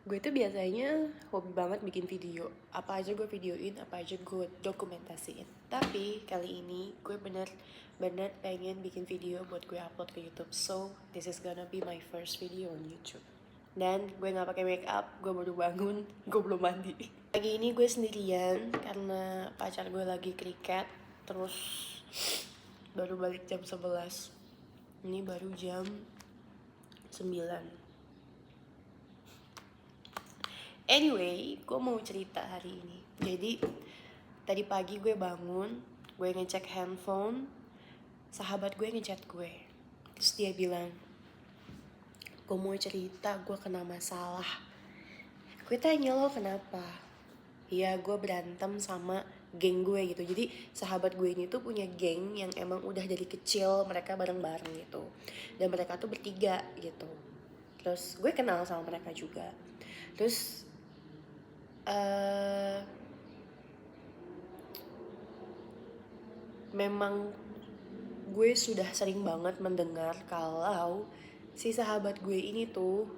Gue tuh biasanya hobi banget bikin video. Apa aja gue videoin, apa aja gue dokumentasiin. Tapi kali ini gue bener-bener pengen bikin video buat gue upload ke YouTube. So, this is gonna be my first video on YouTube. Dan gue gak pakai make up, gue baru bangun, gue belum mandi. Pagi ini gue sendirian karena pacar gue lagi kriket. Terus baru balik jam 11. Ini baru jam 9. Anyway, gue mau cerita hari ini. Jadi, tadi pagi gue bangun, gue ngecek handphone, sahabat gue ngechat gue. Terus dia bilang, gue mau cerita, gue kena masalah. Gue tanya lo kenapa? Ya, gue berantem sama geng gue gitu. Jadi, sahabat gue ini tuh punya geng yang emang udah dari kecil mereka bareng-bareng gitu. Dan mereka tuh bertiga gitu. Terus gue kenal sama mereka juga. Terus memang gue sudah sering banget mendengar kalau si sahabat gue ini tuh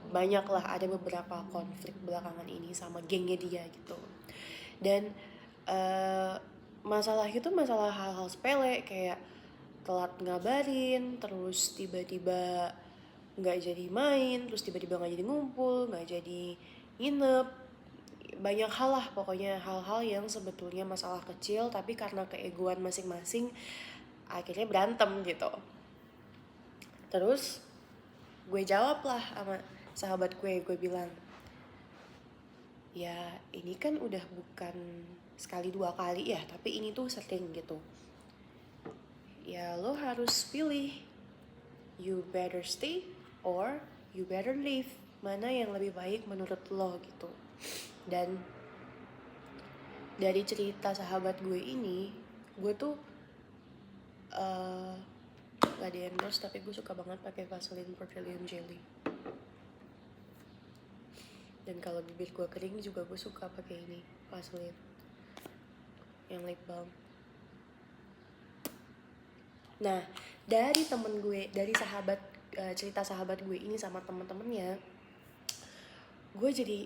banyak lah ada beberapa konflik belakangan ini sama gengnya dia gitu. Dan masalah itu masalah hal-hal sepele kayak telat ngabarin, terus tiba-tiba nggak jadi main, terus tiba-tiba nggak jadi ngumpul, nggak jadi nginep, banyak hal lah pokoknya, hal-hal yang sebetulnya masalah kecil tapi karena keegoan masing-masing akhirnya berantem gitu. Terus gue jawab lah sama sahabat gue bilang, ya ini kan udah bukan sekali dua kali ya, tapi ini tuh sering gitu. Ya lo harus pilih, you better stay or you better leave, mana yang lebih baik menurut lo gitu. Dan dari cerita sahabat gue ini, gue tuh gak di endorse tapi gue suka banget pakai Vaseline Petroleum Jelly. Dan kalau bibir gue kering juga gue suka pakai ini Vaseline yang lip balm. Nah, dari temen gue, dari sahabat cerita sahabat gue ini sama temen-temennya, gue jadi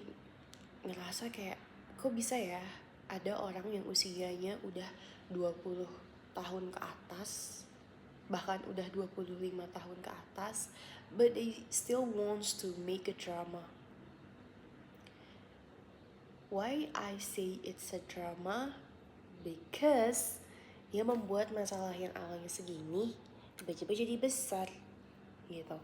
ngerasa kayak kok bisa ya ada orang yang usianya udah 20 tahun ke atas, bahkan udah 25 tahun ke atas, but they still wants to make a drama. Why I say it's a drama? Because dia membuat masalah yang awalnya segini tiba-tiba jadi besar gitu.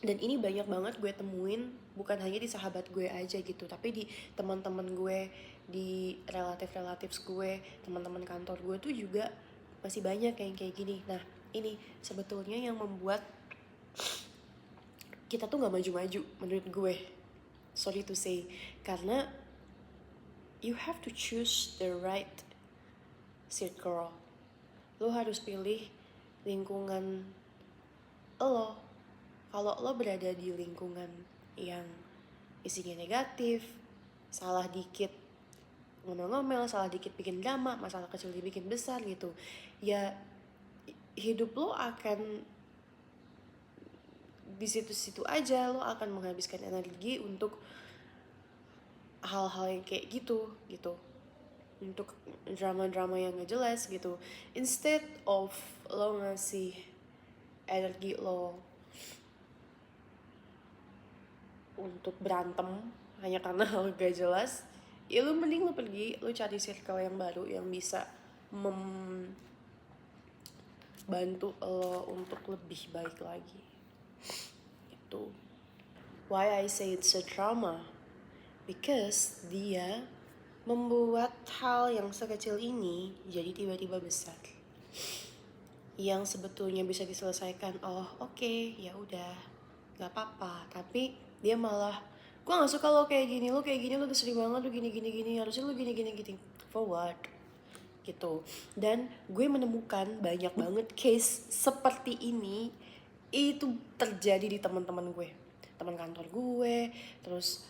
Dan ini banyak banget gue temuin, bukan hanya di sahabat gue aja gitu, tapi di teman-teman gue, di relatif gue, teman-teman kantor gue tuh juga masih banyak yang kayak gini. Nah, ini sebetulnya yang membuat kita tuh gak maju-maju menurut gue. Sorry to say, karena you have to choose the right circle. Lo harus pilih lingkungan lo. Kalau lo berada di lingkungan yang isinya negatif, salah dikit ngomel-ngomel, salah dikit bikin drama, masalah kecil dibikin besar gitu, ya hidup lo akan di situ-situ aja. Lo akan menghabiskan energi untuk hal-hal yang kayak gitu, untuk drama-drama yang gak jelas gitu, instead of lo ngasih energi lo untuk berantem hanya karena hal gak jelas, ya lu mending lu pergi, lu cari circle yang baru yang bisa membantu lo untuk lebih baik lagi. Itu why I say it's a drama, because dia membuat hal yang sekecil ini jadi tiba-tiba besar, yang sebetulnya bisa diselesaikan. Oh oke, ya udah, nggak apa-apa, tapi dia malah, gue nggak suka lo kayak gini, lo udah sering banget, lo gini, harusnya lo gini. For what? Gitu. Dan gue menemukan banyak banget case seperti ini itu terjadi di teman-teman gue, teman kantor gue, terus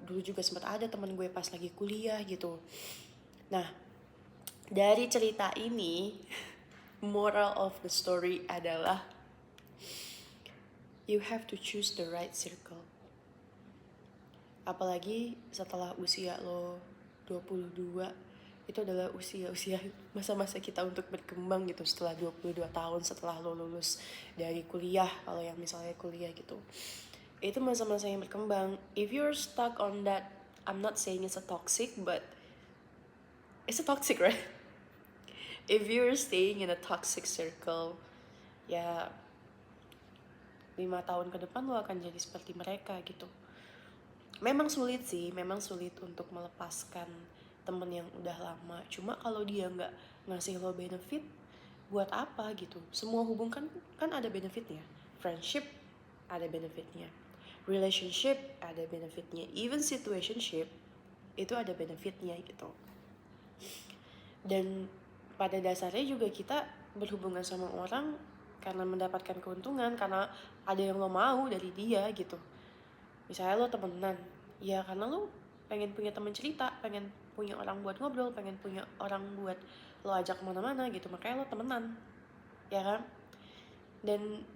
dulu juga sempat ada teman gue pas lagi kuliah gitu. Nah, dari cerita ini moral of the story adalah you have to choose the right circle. Apalagi setelah usia lo 22, itu adalah usia-usia masa-masa kita untuk berkembang gitu. Setelah 22 tahun, setelah lo lulus dari kuliah, kalau yang misalnya kuliah gitu, itu masa-masa yang berkembang. If you're stuck on that, I'm not saying it's a toxic, but it's a toxic, right? If you're staying in a toxic circle, ya 5 tahun ke depan lo akan jadi seperti mereka gitu. Memang sulit sih, memang sulit untuk melepaskan temen yang udah lama. Cuma kalau dia nggak ngasih lo benefit, buat apa gitu? Semua hubungan kan ada benefitnya. Friendship ada benefitnya, relationship ada benefitnya, even situationship itu ada benefitnya gitu. Dan pada dasarnya juga kita berhubungan sama orang karena mendapatkan keuntungan, karena ada yang lo mau dari dia gitu. Misalnya lo temenan, ya karena lo pengen punya teman cerita, pengen punya orang buat ngobrol, pengen punya orang buat lo ajak kemana-mana gitu, makanya lo temenan, ya kan? Dan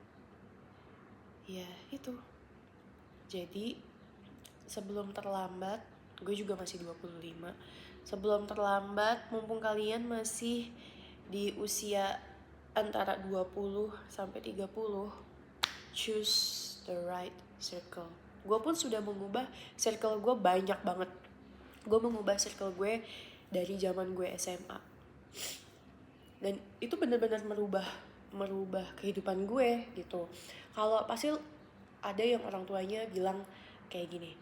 ya itu. Jadi sebelum terlambat, gue juga masih 25. Sebelum terlambat, mumpung kalian masih di usia antara 20 sampai 30, choose the right circle. Gue pun sudah mengubah circle gue banyak banget. Gue mengubah circle gue dari zaman gue SMA. Dan itu benar-benar merubah kehidupan gue gitu. Kalau pasti ada yang orang tuanya bilang kayak gini,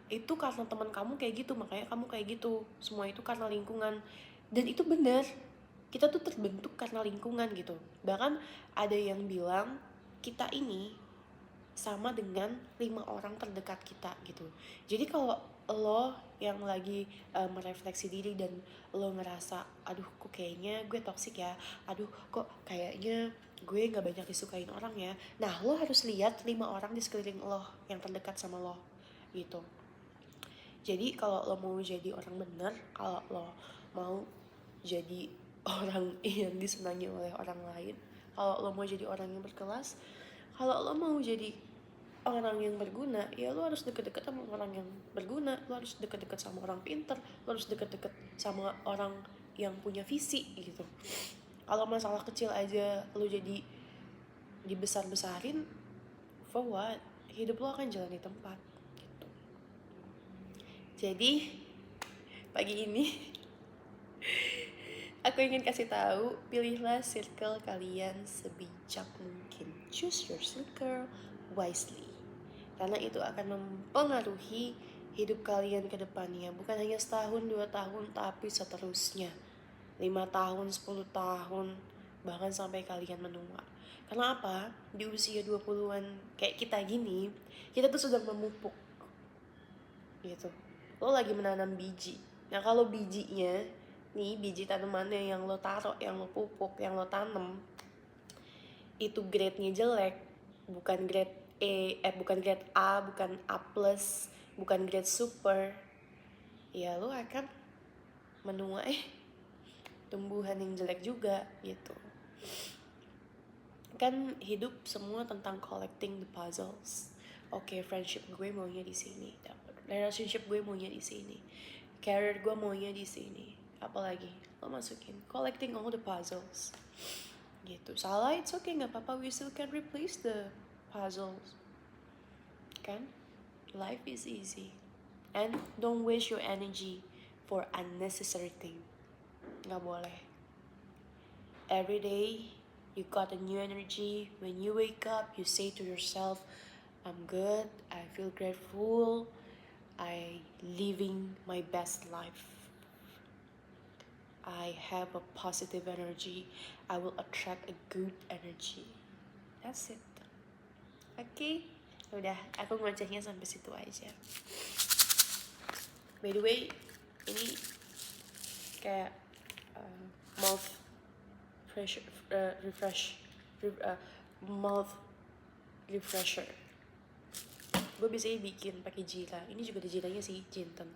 itu karena teman kamu kayak gitu, makanya kamu kayak gitu. Semua itu karena lingkungan. Dan itu benar. Kita tuh terbentuk karena lingkungan gitu. Bahkan ada yang bilang kita ini sama dengan 5 orang terdekat kita gitu. Jadi kalau lo yang lagi merefleksi diri dan lo ngerasa, aduh kok kayaknya gue toksik ya, aduh kok kayaknya gue gak banyak disukain orang ya. Nah lo harus lihat 5 orang di sekeliling lo yang terdekat sama lo gitu. Jadi kalau lo mau jadi orang benar, kalau lo mau jadi orang yang disenangi oleh orang lain, kalau lo mau jadi orang yang berkelas, kalau lo mau jadi orang yang berguna, ya lo harus deket-deket sama orang yang berguna, lo harus deket-deket sama orang pinter, lo harus deket-deket sama orang yang punya visi gitu. Kalau masalah kecil aja lo jadi dibesar-besarin, for what? Hidup lo akan jalan di tempat gitu. Jadi pagi ini aku ingin kasih tahu, pilihlah circle kalian sebijak mungkin. Choose your circle wisely. Karena itu akan mempengaruhi hidup kalian ke depannya. Bukan hanya setahun, 2 tahun, tapi seterusnya. 5 tahun, 10 tahun, bahkan sampai kalian menua. Karena apa? Di usia 20-an kayak kita gini, kita tuh sedang memupuk gitu. Lo lagi menanam biji. Nah kalau bijinya, nih biji tanamannya yang lo taruh, yang lo pupuk, yang lo tanam, itu grade-nya jelek, bukan grade bukan grade A, bukan A+, bukan grade super, ya lo akan menuai tumbuhan yang jelek juga gitu. Kan hidup semua tentang collecting the puzzles. Oke, friendship gue maunya di sini, relationship gue maunya di sini, career gue maunya di sini, apalagi lo masukin collecting all the puzzles gitu. Salah, it's okay, nggak apa-apa, we still can replace the puzzles kan. Life is easy, and don't waste your energy for unnecessary thing. Nggak boleh. Every day you got a new energy. When you wake up, you say to yourself, I'm good, I feel grateful, I living my best life, I have a positive energy, I will attract a good energy. That's it. Okay, udah, aku ngocehnya sampai situ aja. By the way, ini kayak mouth mouth refresher. Gue biasanya bikin pakai jira. Ini juga ada jiranya sih, jinten.